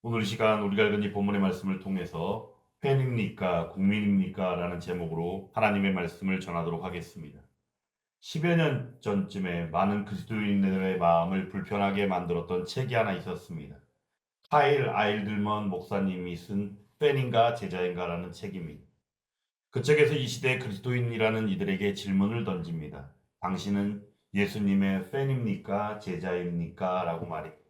오늘 이 시간 우리가 읽은 이 본문의 말씀을 통해서 팬입니까? 국민입니까? 라는 제목으로 하나님의 말씀을 전하도록 하겠습니다. 10여 년 전쯤에 많은 그리스도인들의 마음을 불편하게 만들었던 책이 하나 있었습니다. 카일 아일들먼 목사님이 쓴 팬인가 제자인가 라는 책입니다. 그 책에서 이 시대의 그리스도인이라는 이들에게 질문을 던집니다. 당신은 예수님의 팬입니까? 제자입니까? 라고 말입니다.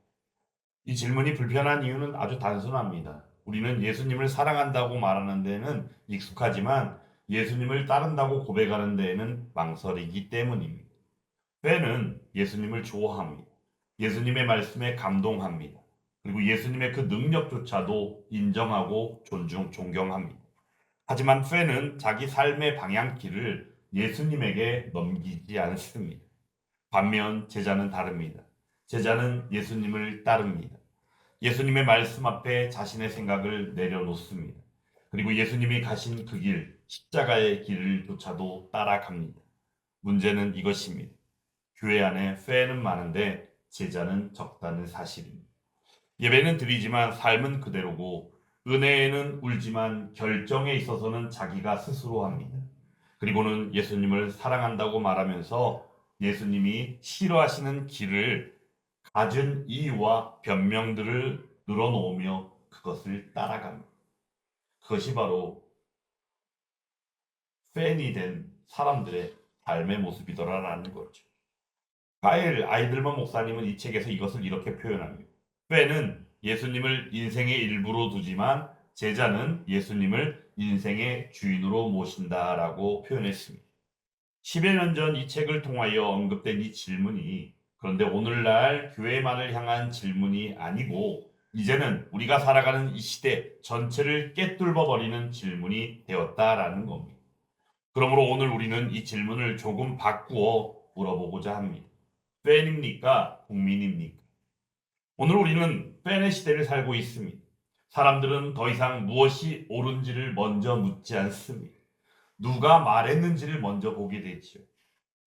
이 질문이 불편한 이유는 아주 단순합니다. 우리는 예수님을 사랑한다고 말하는 데에는 익숙하지만 예수님을 따른다고 고백하는 데에는 망설이기 때문입니다. 팬은 예수님을 좋아합니다. 예수님의 말씀에 감동합니다. 그리고 예수님의 그 능력조차도 인정하고 존경합니다. 하지만 팬은 자기 삶의 방향키를 예수님에게 넘기지 않습니다. 반면 제자는 다릅니다. 제자는 예수님을 따릅니다. 예수님의 말씀 앞에 자신의 생각을 내려놓습니다. 그리고 예수님이 가신 그 길, 십자가의 길을 조차도 따라갑니다. 문제는 이것입니다. 교회 안에 팬은 많은데 제자는 적다는 사실입니다. 예배는 드리지만 삶은 그대로고 은혜에는 울지만 결정에 있어서는 자기가 스스로 합니다. 그리고는 예수님을 사랑한다고 말하면서 예수님이 싫어하시는 길을 갖은 이유와 변명들을 늘어놓으며 그것을 따라갑니다. 그것이 바로 팬이 된 사람들의 삶의 모습이더라라는 거죠. 가일 아이들만 목사님은 이 책에서 이것을 이렇게 표현합니다. 팬은 예수님을 인생의 일부로 두지만 제자는 예수님을 인생의 주인으로 모신다라고 표현했습니다. 10여 년 전 이 책을 통하여 언급된 이 질문이 그런데 오늘날 교회만을 향한 질문이 아니고 이제는 우리가 살아가는 이 시대 전체를 꿰뚫어 버리는 질문이 되었다라는 겁니다. 그러므로 오늘 우리는 이 질문을 조금 바꾸어 물어보고자 합니다. 팬입니까? 국민입니까? 오늘 우리는 팬의 시대를 살고 있습니다. 사람들은 더 이상 무엇이 옳은지를 먼저 묻지 않습니다. 누가 말했는지를 먼저 보게 되지요.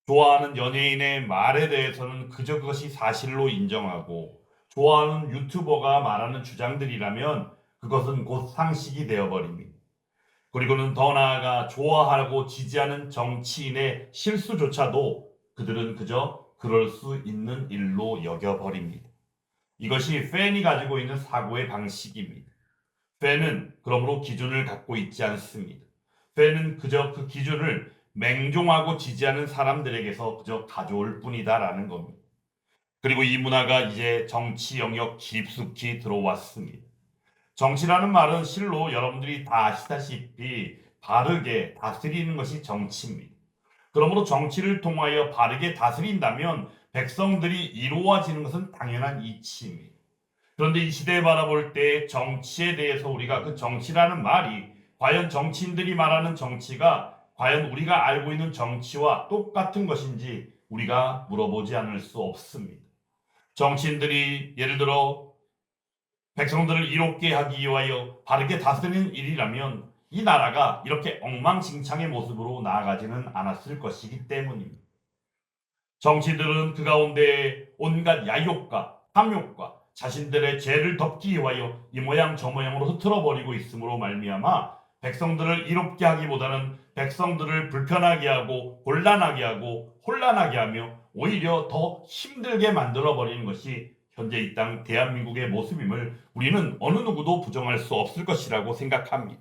좋아하는 연예인의 말에 대해서는 그저 그것이 사실로 인정하고 좋아하는 유튜버가 말하는 주장들이라면 그것은 곧 상식이 되어버립니다. 그리고는 더 나아가 좋아하고 지지하는 정치인의 실수조차도 그들은 그저 그럴 수 있는 일로 여겨버립니다. 이것이 팬이 가지고 있는 사고의 방식입니다. 팬은 그러므로 기준을 갖고 있지 않습니다. 팬은 그저 그 기준을 맹종하고 지지하는 사람들에게서 그저 가져올 뿐이다라는 겁니다. 그리고 이 문화가 이제 정치 영역 깊숙이 들어왔습니다. 정치라는 말은 실로 여러분들이 다 아시다시피 바르게 다스리는 것이 정치입니다. 그러므로 정치를 통하여 바르게 다스린다면 백성들이 이루어지는 것은 당연한 이치입니다. 그런데 이 시대에 바라볼 때 정치에 대해서 우리가 그 정치라는 말이 과연 정치인들이 말하는 정치가 과연 우리가 알고 있는 정치와 똑같은 것인지 우리가 물어보지 않을 수 없습니다. 정치인들이 예를 들어 백성들을 이롭게 하기 위하여 바르게 다스리는 일이라면 이 나라가 이렇게 엉망진창의 모습으로 나아가지는 않았을 것이기 때문입니다. 정치들은 그 가운데 온갖 야욕과 탐욕과 자신들의 죄를 덮기 위하여 이 모양 저 모양으로 흐트러 버리고 있으므로 말미암아 백성들을 이롭게 하기보다는 백성들을 불편하게 하고 곤란하게 하고 혼란하게 하며 오히려 더 힘들게 만들어 버리는 것이 현재 이 땅 대한민국의 모습임을 우리는 어느 누구도 부정할 수 없을 것이라고 생각합니다.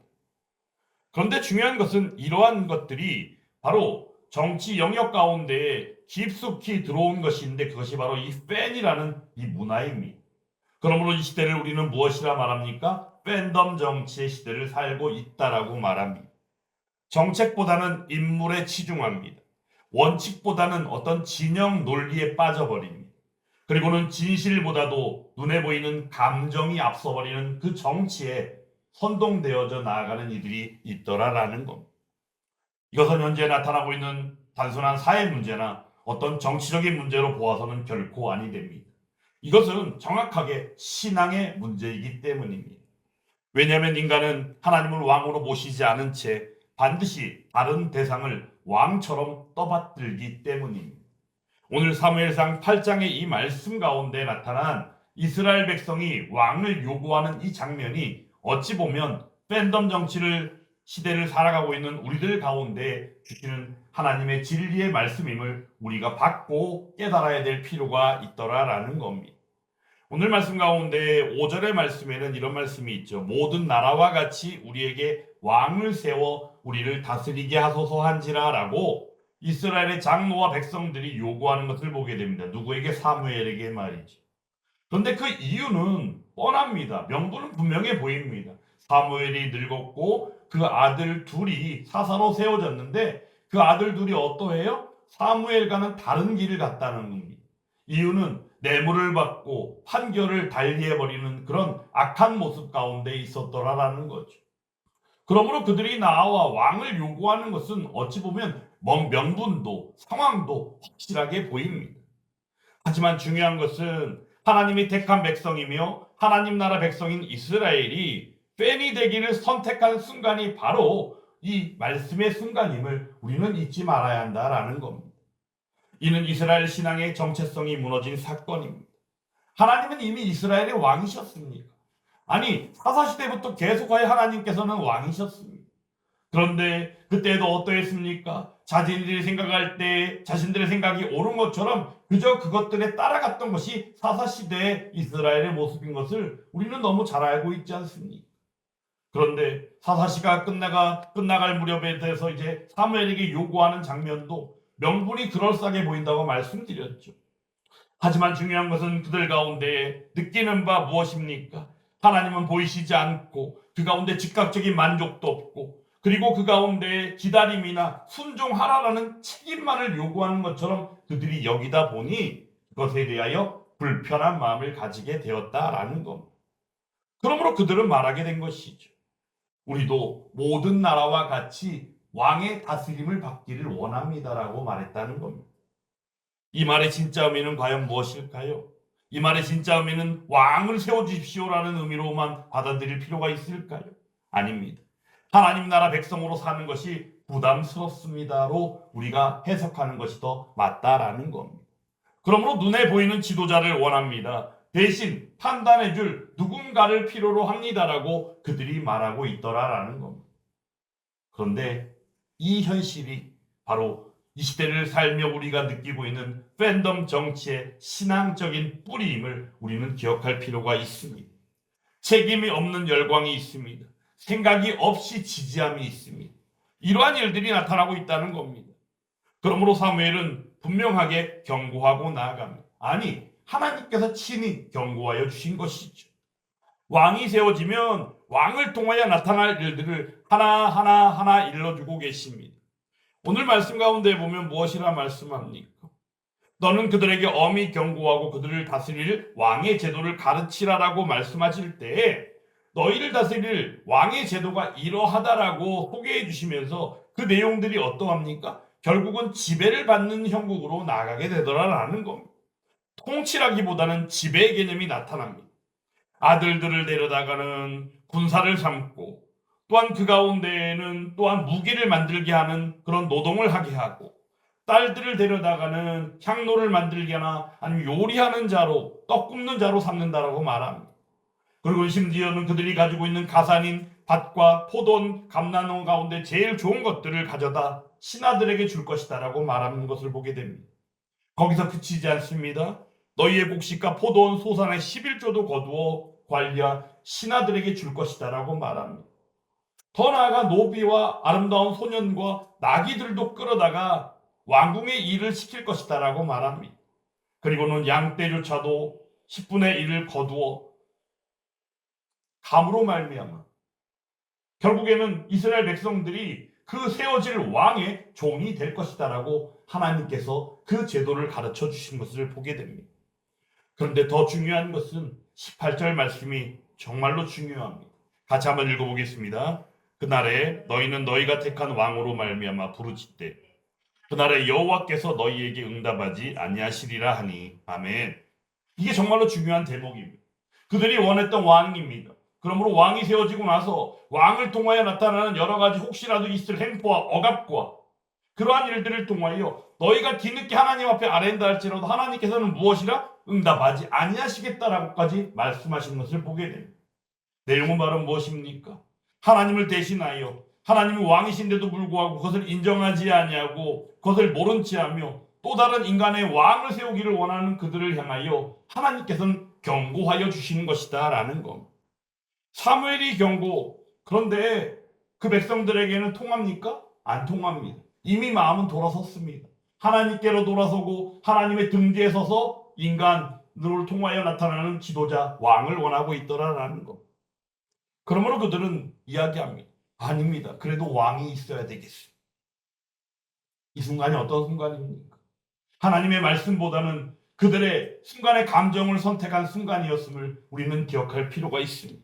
그런데 중요한 것은 이러한 것들이 바로 정치 영역 가운데 깊숙이 들어온 것인데 그것이 바로 이 팬이라는 이 문화입니다. 그러므로 이 시대를 우리는 무엇이라 말합니까? 팬덤 정치의 시대를 살고 있다라고 말합니다. 정책보다는 인물에 치중합니다. 원칙보다는 어떤 진영 논리에 빠져버립니다. 그리고는 진실보다도 눈에 보이는 감정이 앞서버리는 그 정치에 선동되어져 나아가는 이들이 있더라라는 겁니다. 이것은 현재 나타나고 있는 단순한 사회 문제나 어떤 정치적인 문제로 보아서는 결코 아니 됩니다. 이것은 정확하게 신앙의 문제이기 때문입니다. 왜냐하면 인간은 하나님을 왕으로 모시지 않은 채 반드시 다른 대상을 왕처럼 떠받들기 때문입니다. 오늘 사무엘상 8장의 이 말씀 가운데 나타난 이스라엘 백성이 왕을 요구하는 이 장면이 어찌 보면 팬덤 정치를 시대를 살아가고 있는 우리들 가운데 주시는 하나님의 진리의 말씀임을 우리가 받고 깨달아야 될 필요가 있더라라는 겁니다. 오늘 말씀 가운데 5절의 말씀에는 이런 말씀이 있죠. 모든 나라와 같이 우리에게 왕을 세워 우리를 다스리게 하소서 한지라라고 이스라엘의 장로와 백성들이 요구하는 것을 보게 됩니다. 누구에게? 사무엘에게 말이죠. 그런데 그 이유는 뻔합니다. 명분은 분명해 보입니다. 사무엘이 늙었고 그 아들 둘이 사사로 세워졌는데 그 아들 둘이 어떠해요? 사무엘과는 다른 길을 갔다는 겁니다. 이유는 뇌물을 받고 판결을 달리해버리는 그런 악한 모습 가운데 있었더라라는 거죠. 그러므로 그들이 나와 왕을 요구하는 것은 어찌 보면 명분도 상황도 확실하게 보입니다. 하지만 중요한 것은 하나님이 택한 백성이며 하나님 나라 백성인 이스라엘이 팬이 되기를 선택한 순간이 바로 이 말씀의 순간임을 우리는 잊지 말아야 한다라는 겁니다. 이는 이스라엘 신앙의 정체성이 무너진 사건입니다. 하나님은 이미 이스라엘의 왕이셨습니다. 아니 사사시대부터 계속하여 하나님께서는 왕이셨습니다. 그런데 그때도 어떠했습니까? 자신들이 생각할 때 자신들의 생각이 옳은 것처럼 그저 그것들에 따라갔던 것이 사사시대의 이스라엘의 모습인 것을 우리는 너무 잘 알고 있지 않습니까? 그런데 사사시가 끝나갈 무렵에 대해서 이제 사무엘에게 요구하는 장면도 명분이 그럴싸하게 보인다고 말씀드렸죠. 하지만 중요한 것은 그들 가운데 느끼는 바 무엇입니까? 하나님은 보이시지 않고 그 가운데 즉각적인 만족도 없고 그리고 그 가운데 기다림이나 순종하라라는 책임만을 요구하는 것처럼 그들이 여기다 보니 그것에 대하여 불편한 마음을 가지게 되었다라는 겁니다. 그러므로 그들은 말하게 된 것이죠. 우리도 모든 나라와 같이 왕의 다스림을 받기를 원합니다라고 말했다는 겁니다. 이 말의 진짜 의미는 과연 무엇일까요? 이 말의 진짜 의미는 왕을 세워주십시오라는 의미로만 받아들일 필요가 있을까요? 아닙니다. 하나님 나라 백성으로 사는 것이 부담스럽습니다로 우리가 해석하는 것이 더 맞다라는 겁니다. 그러므로 눈에 보이는 지도자를 원합니다. 대신 판단해줄 누군가를 필요로 합니다라고 그들이 말하고 있더라라는 겁니다. 그런데 이 현실이 바로 이 시대를 살며 우리가 느끼고 있는 팬덤 정치의 신앙적인 뿌리임을 우리는 기억할 필요가 있습니다. 책임이 없는 열광이 있습니다. 생각이 없이 지지함이 있습니다. 이러한 일들이 나타나고 있다는 겁니다. 그러므로 사무엘은 분명하게 경고하고 나아갑니다. 아니, 하나님께서 친히 경고하여 주신 것이죠. 왕이 세워지면 왕을 통하여 나타날 일들을 하나하나 일러주고 계십니다. 오늘 말씀 가운데 보면 무엇이라 말씀합니까? 너는 그들에게 엄히 경고하고 그들을 다스릴 왕의 제도를 가르치라라고 말씀하실 때에 너희를 다스릴 왕의 제도가 이러하다라고 소개해 주시면서 그 내용들이 어떠합니까? 결국은 지배를 받는 형국으로 나아가게 되더라라는 겁니다. 통치라기보다는 지배의 개념이 나타납니다. 아들들을 데려다가는 군사를 삼고 또한 그 가운데에는 또한 무기를 만들게 하는 그런 노동을 하게 하고 딸들을 데려다가는 향로를 만들게 하나 아니면 요리하는 자로 떡 굽는 자로 삼는다라고 말합니다. 그리고 심지어는 그들이 가지고 있는 가산인 밭과 포도원, 감나무 가운데 제일 좋은 것들을 가져다 신하들에게 줄 것이다라고 말하는 것을 보게 됩니다. 거기서 그치지 않습니다. 너희의 곡식과 포도원 소산의 11조도 거두어 관리하 신하들에게 줄 것이다라고 말합니다. 더 나아가 노비와 아름다운 소년과 나귀들도 끌어다가 왕궁의 일을 시킬 것이다라고 말합니다. 그리고는 양떼조차도 10분의 1을 거두어 감으로 말미암아 결국에는 이스라엘 백성들이 그 세워질 왕의 종이 될 것이다라고 하나님께서 그 제도를 가르쳐 주신 것을 보게 됩니다. 그런데 더 중요한 것은 18절 말씀이 정말로 중요합니다. 같이 한번 읽어보겠습니다. 그날에 너희는 너희가 택한 왕으로 말미암아 부르짖되 그날에 여호와께서 너희에게 응답하지 아니하시리라 하니 아멘. 이게 정말로 중요한 대목입니다. 그들이 원했던 왕입니다. 그러므로 왕이 세워지고 나서 왕을 통하여 나타나는 여러 가지 혹시라도 있을 행포와 억압과 그러한 일들을 통하여 너희가 뒤늦게 하나님 앞에 아뢰인다 할지라도 하나님께서는 무엇이라? 응답하지 아니하시겠다라고까지 말씀하시는 것을 보게 됩니다. 내용은 바로 무엇입니까? 하나님을 대신하여 하나님이 왕이신데도 불구하고 그것을 인정하지 아니하고 그것을 모른 채하며 또 다른 인간의 왕을 세우기를 원하는 그들을 향하여 하나님께서는 경고하여 주시는 것이다 라는 겁니다. 사무엘이 경고, 그런데 그 백성들에게는 통합니까? 안 통합니다. 이미 마음은 돌아섰습니다. 하나님께로 돌아서고 하나님의 등 뒤에 서서 인간을 통하여 나타나는 지도자, 왕을 원하고 있더라라는 것. 그러므로 그들은 이야기합니다. 아닙니다. 그래도 왕이 있어야 되겠습니다. 이 순간이 어떤 순간입니까? 하나님의 말씀보다는 그들의 순간의 감정을 선택한 순간이었음을 우리는 기억할 필요가 있습니다.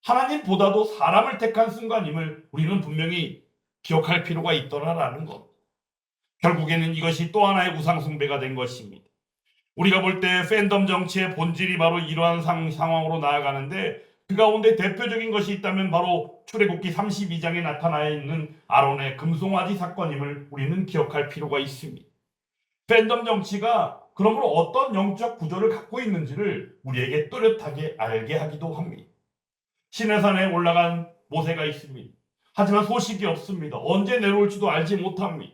하나님보다도 사람을 택한 순간임을 우리는 분명히 기억할 필요가 있더라라는 것. 결국에는 이것이 또 하나의 우상숭배가 된 것입니다. 우리가 볼 때 팬덤 정치의 본질이 바로 이러한 상황으로 나아가는데 그 가운데 대표적인 것이 있다면 바로 출애굽기 32장에 나타나 있는 아론의 금송아지 사건임을 우리는 기억할 필요가 있습니다. 팬덤 정치가 그러므로 어떤 영적 구조를 갖고 있는지를 우리에게 또렷하게 알게 하기도 합니다. 시내산에 올라간 모세가 있습니다. 하지만 소식이 없습니다. 언제 내려올지도 알지 못합니다.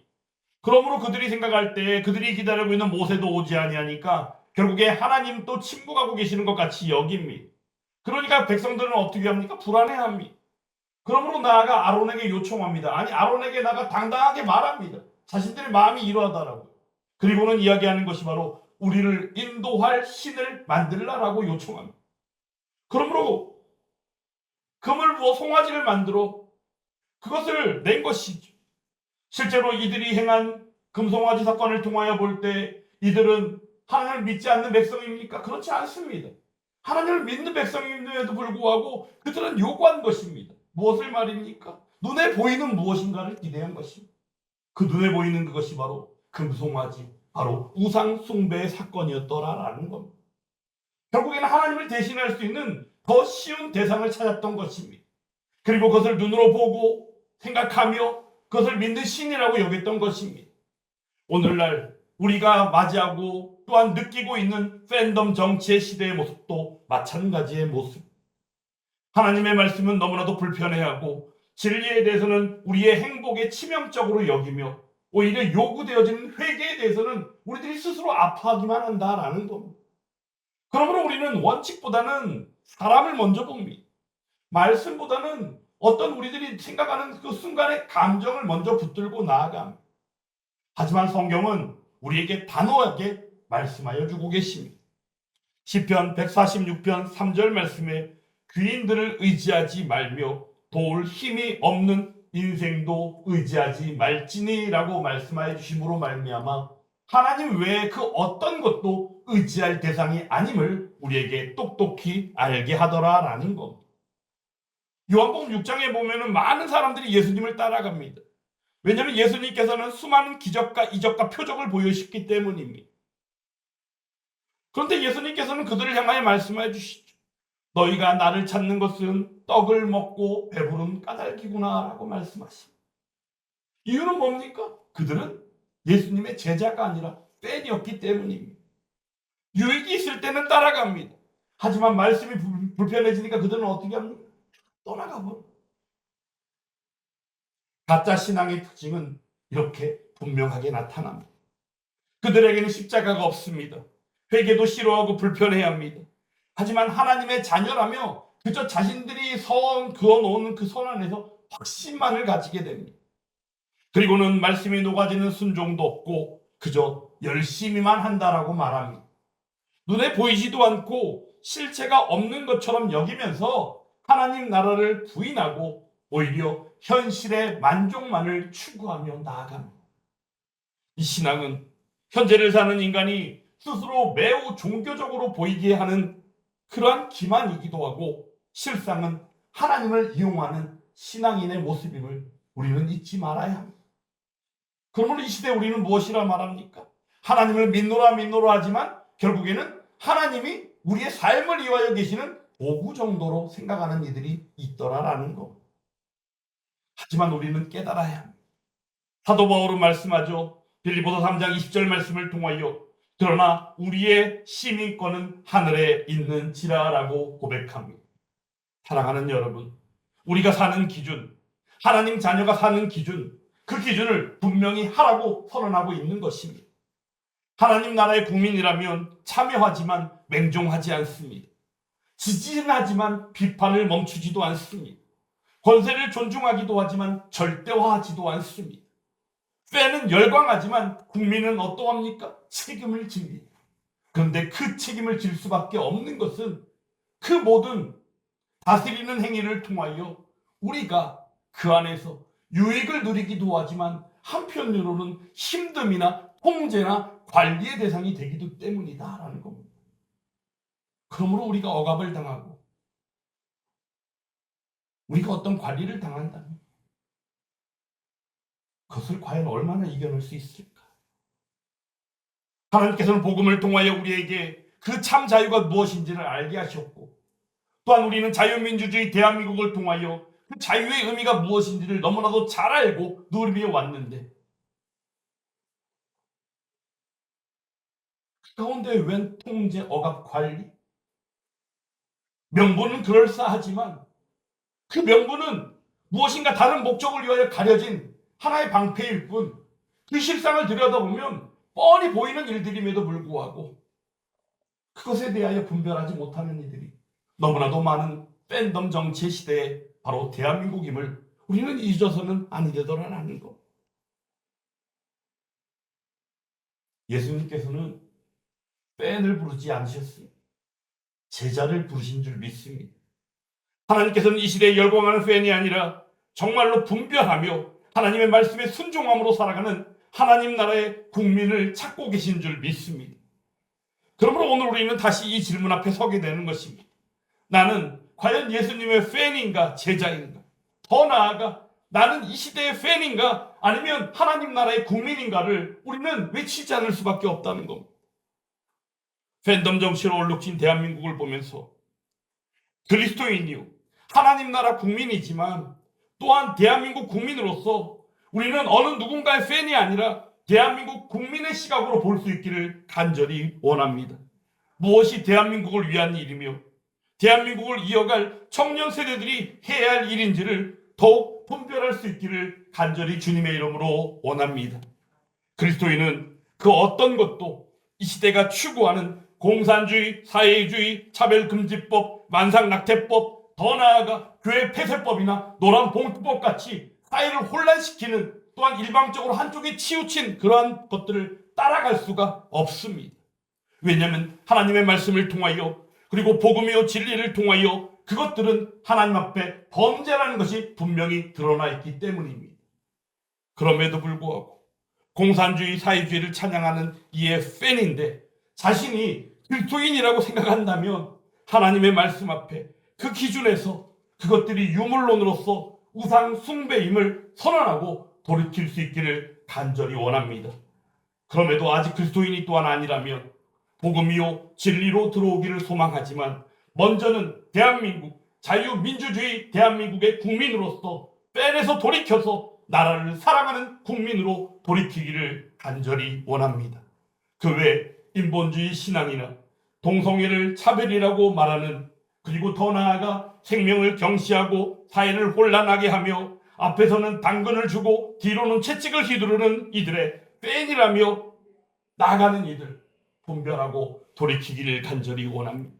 그러므로 그들이 생각할 때 그들이 기다리고 있는 모세도 오지 아니하니까 결국에 하나님 또 침묵하고 계시는 것 같이 여깁니다. 그러니까 백성들은 어떻게 합니까? 불안해합니다. 그러므로 나아가 아론에게 요청합니다. 아니 아론에게 나가 당당하게 말합니다. 자신들의 마음이 이러하다라고. 그리고는 이야기하는 것이 바로 우리를 인도할 신을 만들라라고 요청합니다. 그러므로 금을 부어 송아지를 만들어 그것을 낸 것이죠. 실제로 이들이 행한 금송아지 사건을 통하여 볼 때 이들은 하나님을 믿지 않는 백성입니까? 그렇지 않습니다. 하나님을 믿는 백성임에도 불구하고 그들은 요구한 것입니다. 무엇을 말입니까? 눈에 보이는 무엇인가를 기대한 것입니다. 그 눈에 보이는 그것이 바로 금송아지, 바로 우상 숭배의 사건이었더라라는 겁니다. 결국에는 하나님을 대신할 수 있는 더 쉬운 대상을 찾았던 것입니다. 그리고 그것을 눈으로 보고 생각하며 그것을 믿는 신이라고 여겼던 것입니다. 오늘날 우리가 맞이하고 또한 느끼고 있는 팬덤 정치의 시대의 모습도 마찬가지의 모습. 하나님의 말씀은 너무나도 불편해하고 진리에 대해서는 우리의 행복에 치명적으로 여기며 오히려 요구되어지는 회개에 대해서는 우리들이 스스로 아파하기만 한다라는 겁니다. 그러므로 우리는 원칙보다는 사람을 먼저 봅니다. 말씀보다는 어떤 우리들이 생각하는 그 순간의 감정을 먼저 붙들고 나아갑니다. 하지만 성경은 우리에게 단호하게 말씀하여 주고 계십니다. 시편 146편 3절 말씀에 귀인들을 의지하지 말며 도울 힘이 없는 인생도 의지하지 말지니라고 말씀하여 주심으로 말미암아 하나님 외에 그 어떤 것도 의지할 대상이 아님을 우리에게 똑똑히 알게 하더라라는 겁니다. 요한복음 6장에 보면은 많은 사람들이 예수님을 따라갑니다. 왜냐하면 예수님께서는 수많은 기적과 이적과 표적을 보여주셨기 때문입니다. 그런데 예수님께서는 그들을 향하여 말씀해 주시죠. 너희가 나를 찾는 것은 떡을 먹고 배부른 까닭이구나 라고 말씀하십니다. 이유는 뭡니까? 그들은 예수님의 제자가 아니라 팬이었기 때문입니다. 유익이 있을 때는 따라갑니다. 하지만 말씀이 불편해지니까 그들은 어떻게 합니까? 떠나가버려. 가짜 신앙의 특징은 이렇게 분명하게 나타납니다. 그들에게는 십자가가 없습니다. 회개도 싫어하고 불편해합니다. 하지만 하나님의 자녀라며 그저 자신들이 그어놓은 그 선 안에서 확신만을 가지게 됩니다. 그리고는 말씀이 녹아지는 순종도 없고 그저 열심히만 한다라고 말합니다. 눈에 보이지도 않고 실체가 없는 것처럼 여기면서 하나님 나라를 부인하고 오히려 현실의 만족만을 추구하며 나아갑니다. 이 신앙은 현재를 사는 인간이 스스로 매우 종교적으로 보이게 하는 그러한 기만이기도 하고 실상은 하나님을 이용하는 신앙인의 모습임을 우리는 잊지 말아야 합니다. 그러므로 이 시대에 우리는 무엇이라 말합니까? 하나님을 믿노라 하지만 결국에는 하나님이 우리의 삶을 이루어 계시는 도구 정도로 생각하는 이들이 있더라라는 것. 하지만 우리는 깨달아야 합니다. 사도 바울은 말씀하죠. 빌립보서 3장 20절 말씀을 통하여 그러나 우리의 시민권은 하늘에 있는지라라고 고백합니다. 사랑하는 여러분, 우리가 사는 기준, 하나님 자녀가 사는 기준, 그 기준을 분명히 하라고 선언하고 있는 것입니다. 하나님 나라의 국민이라면 참여하지만 맹종하지 않습니다. 지지는 하지만 비판을 멈추지도 않습니다. 권세를 존중하기도 하지만 절대화하지도 않습니다. 팬은 열광하지만 국민은 어떠합니까? 책임을 집니다. 그런데 그 책임을 질 수밖에 없는 것은 그 모든 다스리는 행위를 통하여 우리가 그 안에서 유익을 누리기도 하지만 한편으로는 힘듦이나 통제나 관리의 대상이 되기도 때문이다라는 겁니다. 그러므로 우리가 억압을 당하고 우리가 어떤 관리를 당한다면 그것을 과연 얼마나 이겨낼 수 있을까? 하나님께서는 복음을 통하여 우리에게 그 참 자유가 무엇인지를 알게 하셨고, 또한 우리는 자유민주주의 대한민국을 통하여 그 자유의 의미가 무엇인지를 너무나도 잘 알고 누리며 왔는데, 그 가운데 웬 통제, 억압, 관리? 명분은 그럴싸하지만 그 명분은 무엇인가 다른 목적을 위하여 가려진 하나의 방패일 뿐, 그 실상을 들여다보면 뻔히 보이는 일들임에도 불구하고 그것에 대하여 분별하지 못하는 이들이 너무나도 많은 팬덤 정치 시대에 바로 대한민국임을 우리는 잊어서는 아니 되더라라는 것. 예수님께서는 팬을 부르지 않으셨습니다. 제자를 부르신 줄 믿습니다. 하나님께서는 이 시대에 열광하는 팬이 아니라 정말로 분별하며 하나님의 말씀에 순종함으로 살아가는 하나님 나라의 국민을 찾고 계신 줄 믿습니다. 그러므로 오늘 우리는 다시 이 질문 앞에 서게 되는 것입니다. 나는 과연 예수님의 팬인가 제자인가? 더 나아가 나는 이 시대의 팬인가 아니면 하나님 나라의 국민인가를 우리는 외치지 않을 수밖에 없다는 겁니다. 팬덤 정치로 얼룩진 대한민국을 보면서 그리스도인이요 하나님 나라 국민이지만 또한 대한민국 국민으로서 우리는 어느 누군가의 팬이 아니라 대한민국 국민의 시각으로 볼 수 있기를 간절히 원합니다. 무엇이 대한민국을 위한 일이며 대한민국을 이어갈 청년 세대들이 해야 할 일인지를 더욱 분별할 수 있기를 간절히 주님의 이름으로 원합니다. 그리스도인은 그 어떤 것도 이 시대가 추구하는 공산주의, 사회주의, 차별금지법, 만상낙태법, 더 나아가 교회 폐쇄법이나 노란봉투법 같이 사회를 혼란시키는 또한 일방적으로 한쪽에 치우친 그러한 것들을 따라갈 수가 없습니다. 왜냐하면 하나님의 말씀을 통하여 그리고 복음이요 진리를 통하여 그것들은 하나님 앞에 범죄라는 것이 분명히 드러나 있기 때문입니다. 그럼에도 불구하고 공산주의, 사회주의를 찬양하는 이의 팬인데 자신이 그리스도인이라고 생각한다면 하나님의 말씀 앞에 그 기준에서 그것들이 유물론으로서 우상 숭배임을 선언하고 돌이킬 수 있기를 간절히 원합니다. 그럼에도 아직 그리스도인이 또한 아니라면 복음이요 진리로 들어오기를 소망하지만 먼저는 대한민국 자유민주주의 대한민국의 국민으로서 팬에서 돌이켜서 나라를 사랑하는 국민으로 돌이키기를 간절히 원합니다. 그 외 인본주의 신앙이나 동성애를 차별이라고 말하는 그리고 더 나아가 생명을 경시하고 사회를 혼란하게 하며 앞에서는 당근을 주고 뒤로는 채찍을 휘두르는 이들의 팬이라며 나가는 이들 분별하고 돌이키기를 간절히 원합니다.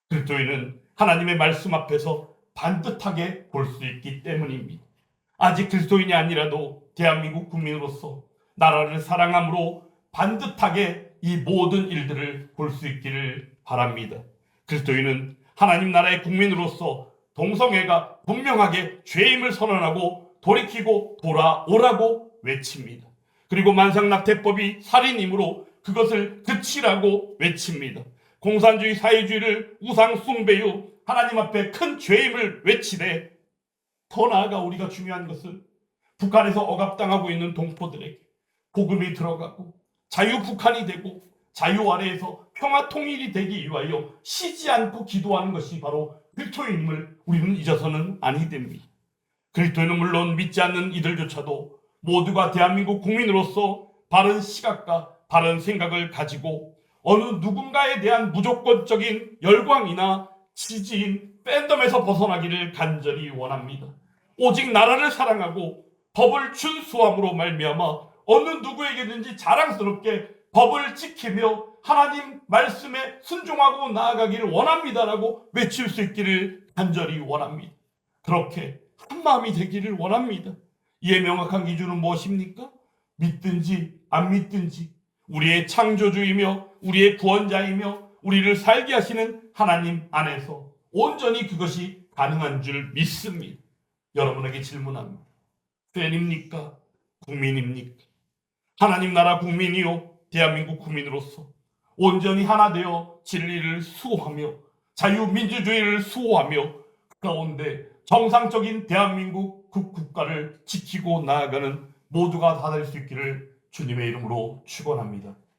그리스도인은 하나님의 말씀 앞에서 반듯하게 볼 수 있기 때문입니다. 아직 그리스도인이 아니라도 대한민국 국민으로서 나라를 사랑함으로 반듯하게 이 모든 일들을 볼 수 있기를 바랍니다. 그리스도인은 하나님 나라의 국민으로서 동성애가 분명하게 죄임을 선언하고 돌이키고 돌아오라고 외칩니다. 그리고 만상낙태법이 살인이므로 그것을 그치라고 외칩니다. 공산주의 사회주의를 우상 숭배요 하나님 앞에 큰 죄임을 외치되 더 나아가 우리가 중요한 것은 북한에서 억압당하고 있는 동포들에게 복음이 들어가고 자유북한이 되고 자유 아래에서 평화 통일이 되기 위하여 쉬지 않고 기도하는 것이 바로 그리스도인임을 우리는 잊어서는 아니 됩니다. 그리스도인은 물론 믿지 않는 이들조차도 모두가 대한민국 국민으로서 바른 시각과 바른 생각을 가지고 어느 누군가에 대한 무조건적인 열광이나 지지인 팬덤에서 벗어나기를 간절히 원합니다. 오직 나라를 사랑하고 법을 준수함으로 말미암아 어느 누구에게든지 자랑스럽게 법을 지키며 하나님 말씀에 순종하고 나아가기를 원합니다라고 외칠 수 있기를 간절히 원합니다. 그렇게 한마음이 되기를 원합니다. 이에 명확한 기준은 무엇입니까? 믿든지 안 믿든지 우리의 창조주이며 우리의 구원자이며 우리를 살게 하시는 하나님 안에서 온전히 그것이 가능한 줄 믿습니다. 여러분에게 질문합니다. 팬입니까? 국민입니까? 하나님 나라 국민이요 대한민국 국민으로서 온전히 하나 되어 진리를 수호하며 자유민주주의를 수호하며 그 가운데 정상적인 대한민국 국가를 지키고 나아가는 모두가 다 될 수 있기를 주님의 이름으로 축원합니다.